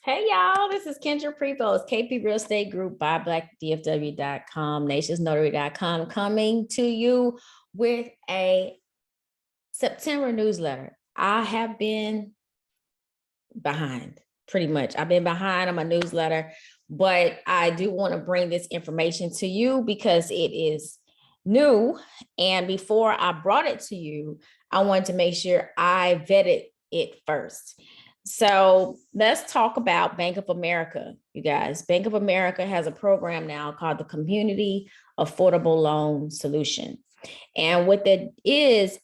Hey y'all, this is Kendra Prevost, KP Real Estate Group by BlackDFW.com, NationsNotary.com, coming to you with a September newsletter. I have been behind, pretty much. I've been behind on my newsletter, but I do want to bring this information to you because it is new. And before I brought it to you, I wanted to make sure I vetted it first. So let's talk about Bank of America, you guys. Bank of America has a program now called the Community Affordable Loan Solution. And what that is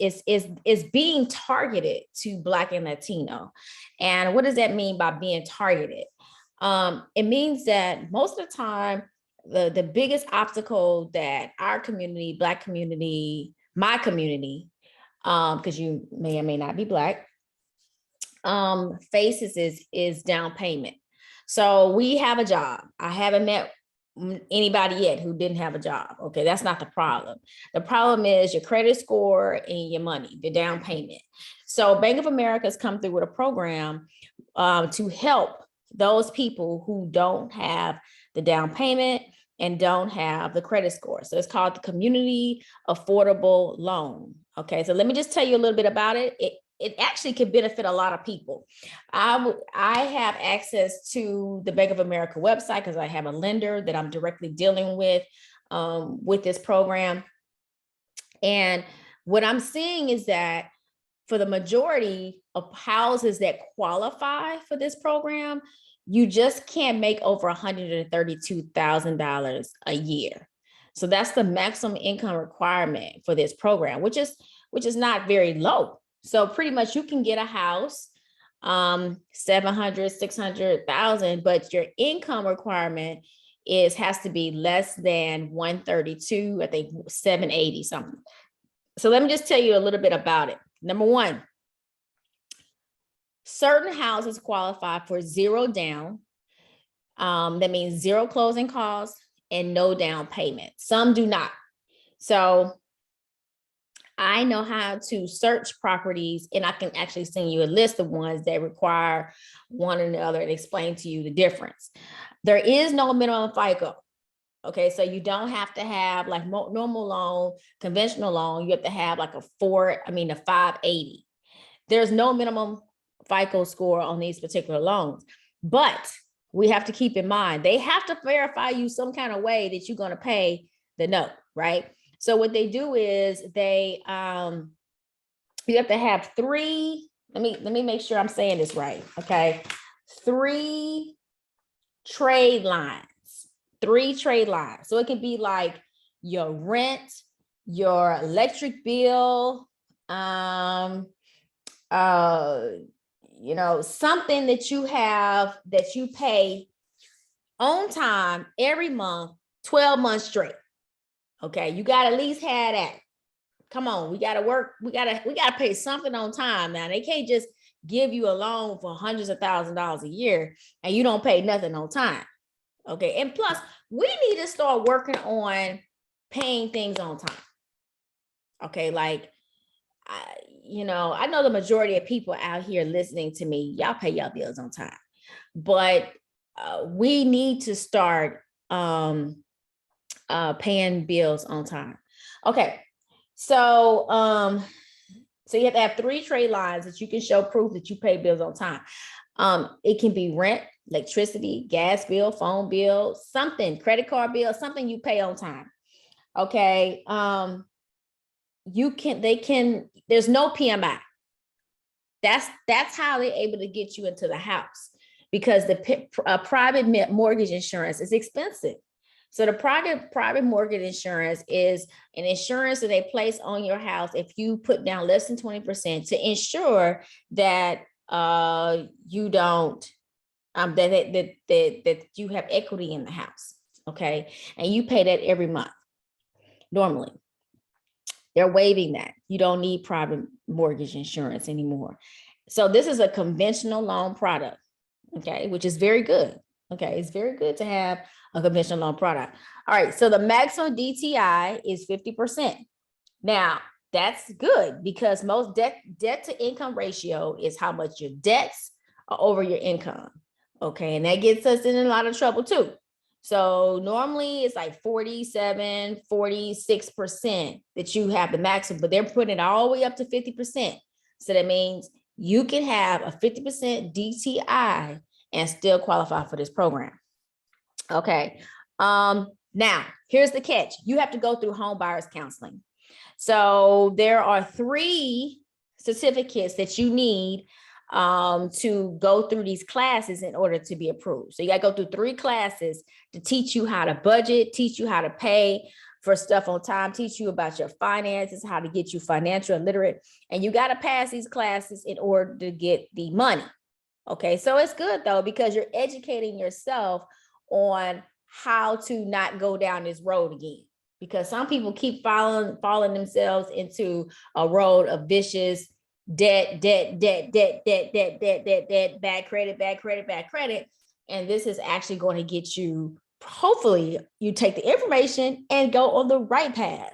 being targeted to Black and Latino. And what does that mean by being targeted? It means that most of the time, the biggest obstacle that our community, Black community, my community, because you may or may not be Black, faces is down payment. So we have a job. I haven't met anybody yet who didn't have a job. Okay, that's not the problem. The problem is your credit score and your money, the down payment. So Bank of America has come through with a program to help those people who don't have the down payment and don't have the credit score. So it's called the Community Affordable Loan. Okay, so let me just tell you a little bit about it. It actually could benefit a lot of people. I have access to the Bank of America website because I have a lender that I'm directly dealing with this program. And what I'm seeing is that for the majority of houses that qualify for this program, you just can't make over $132,000 a year. So that's the maximum income requirement for this program, which is not very low. So pretty much you can get a house, 700, 600,000, but your income requirement has to be less than 132, I think 780 something. So let me just tell you a little bit about it. Number one, certain houses qualify for zero down. That means zero closing costs and no down payment. Some do not. So I know how to search properties, and I can actually send you a list of ones that require one or the other and explain to you the difference. There is no minimum FICO. Okay, so you don't have to have like normal loan, conventional loan. You have to have like a 580. There's no minimum FICO score on these particular loans, but we have to keep in mind, they have to verify you some kind of way that you're going to pay the note, right? So what they do is you have to have three, let me make sure I'm saying this right, okay? 3 trade lines. So it can be like your rent, your electric bill, something that you have that you pay on time every month, 12 months straight. Okay, you got to at least have that. Come on, we got to work. We got to pay something on time. Now, they can't just give you a loan for hundreds of $1,000s a year and you don't pay nothing on time. Okay, and plus, we need to start working on paying things on time. Okay, like, I know the majority of people out here listening to me, y'all pay your bills on time, but we need to start paying bills on time. Okay, so you have to have 3 trade lines that you can show proof that you pay bills on time. It can be rent, electricity, gas bill, phone bill, something, credit card bill, something you pay on time. Okay, there's no PMI. That's how they're able to get you into the house, because the private mortgage insurance is expensive. So the private mortgage insurance is an insurance that they place on your house if you put down less than 20% to ensure that you don't that you have equity in the house. Okay, and you pay that every month. Normally, they're waiving that. You don't need private mortgage insurance anymore. So this is a conventional loan product, okay, which is very good. Okay, it's very good to have a conventional loan product. All right, so the maximum DTI is 50%. Now, that's good because most debt to income ratio is how much your debts are over your income. Okay, and that gets us in a lot of trouble too. So normally it's like 47, 46% that you have the maximum, but they're putting it all the way up to 50%. So that means you can have a 50% DTI and still qualify for this program. Okay. Now here's the catch. You have to go through home buyers counseling. So there are 3 certificates that you need to go through these classes in order to be approved. So you got to go through 3 classes to teach you how to budget, teach you how to pay for stuff on time, teach you about your finances, how to get you financial literate. And you got to pass these classes in order to get the money. Okay, so it's good though, because you're educating yourself on how to not go down this road again. Because some people keep falling themselves into a road of vicious debt, bad credit. And this is actually going to get you, hopefully you take the information and go on the right path.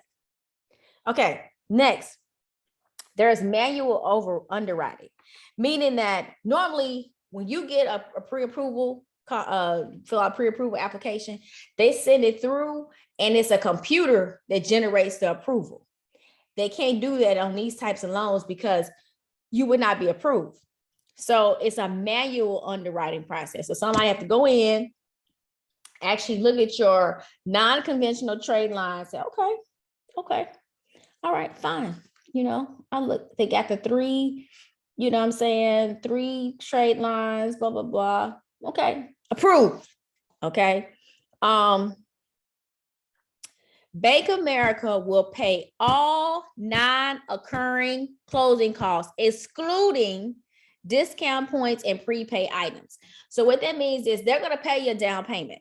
Okay, next, there's manual over underwriting, meaning that normally when you get a pre-approval, fill out pre-approval application, they send it through and it's a computer that generates the approval. They can't do that on these types of loans because you would not be approved. So it's a manual underwriting process. So somebody have to go in, actually look at your non-conventional trade line, say, okay, all right, fine. You know, I look, they got the 3, you know what I'm saying, 3 trade lines, blah, blah, blah. Okay, approved. Okay. Bank of America will pay all non-occurring closing costs, excluding discount points and prepaid items. So what that means is they're going to pay your down payment,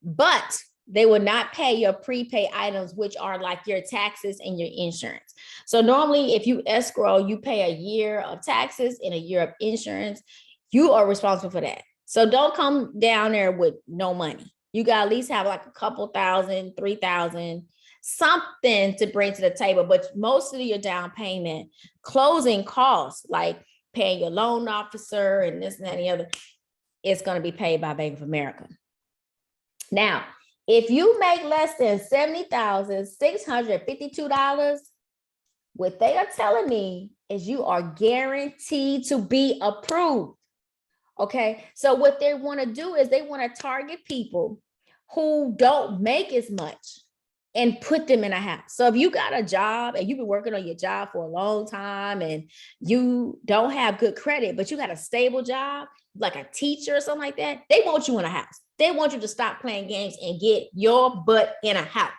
but they will not pay your prepaid items, which are like your taxes and your insurance. So normally if you escrow, you pay a year of taxes and a year of insurance. You are responsible for that. So don't come down there with no money. You got to at least have like a couple thousand, 3,000, something to bring to the table. But most of your down payment, closing costs, like paying your loan officer and this and that and the other, it's going to be paid by Bank of America. Now, if you make less than $70,652, what they are telling me is you are guaranteed to be approved. Okay, so what they want to do is they want to target people who don't make as much and put them in a house. So if you got a job and you've been working on your job for a long time and you don't have good credit, but you got a stable job, like a teacher or something like that, they want you in a house. They want you to stop playing games and get your butt in a house.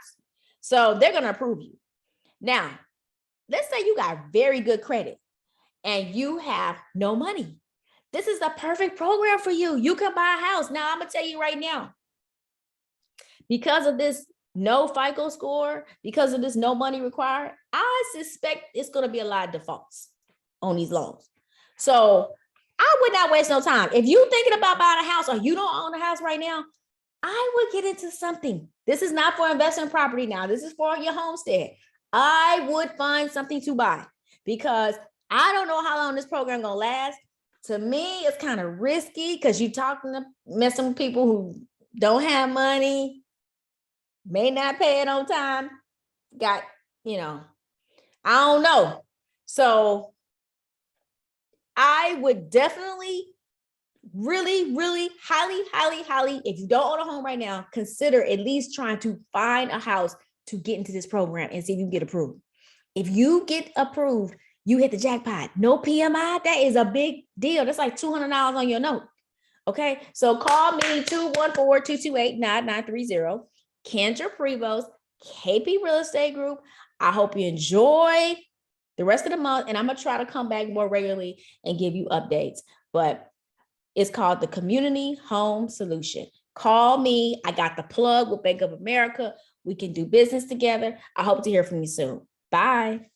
So they're going to approve you. Now, let's say you got very good credit and you have no money. This is the perfect program for you. You can buy a house. Now, I'm going to tell you right now, because of this no FICO score, because of this no money required, I suspect it's going to be a lot of defaults on these loans. So I would not waste no time. If you're thinking about buying a house or you don't own a house right now, I would get into something. This is not for investment property now. This is for your homestead. I would find something to buy because I don't know how long this program going to last. To me, it's kind of risky because you're talking to messing with people who don't have money, may not pay it on time, got, you know, I don't know. So I would definitely really highly, if you don't own a home right now, consider at least trying to find a house to get into this program and see if you can get approved. If you get approved, you hit the jackpot. No PMI, that is a big deal. That's like $200 on your note. Okay, so call me 214-228-9930. Kendra Prevost, KP Real Estate Group. I hope you enjoy the rest of the month, and I'm gonna try to come back more regularly and give you updates. But it's called the Community Home Solution. Call me. I got the plug with Bank of America. We can do business together. I hope to hear from you soon. Bye.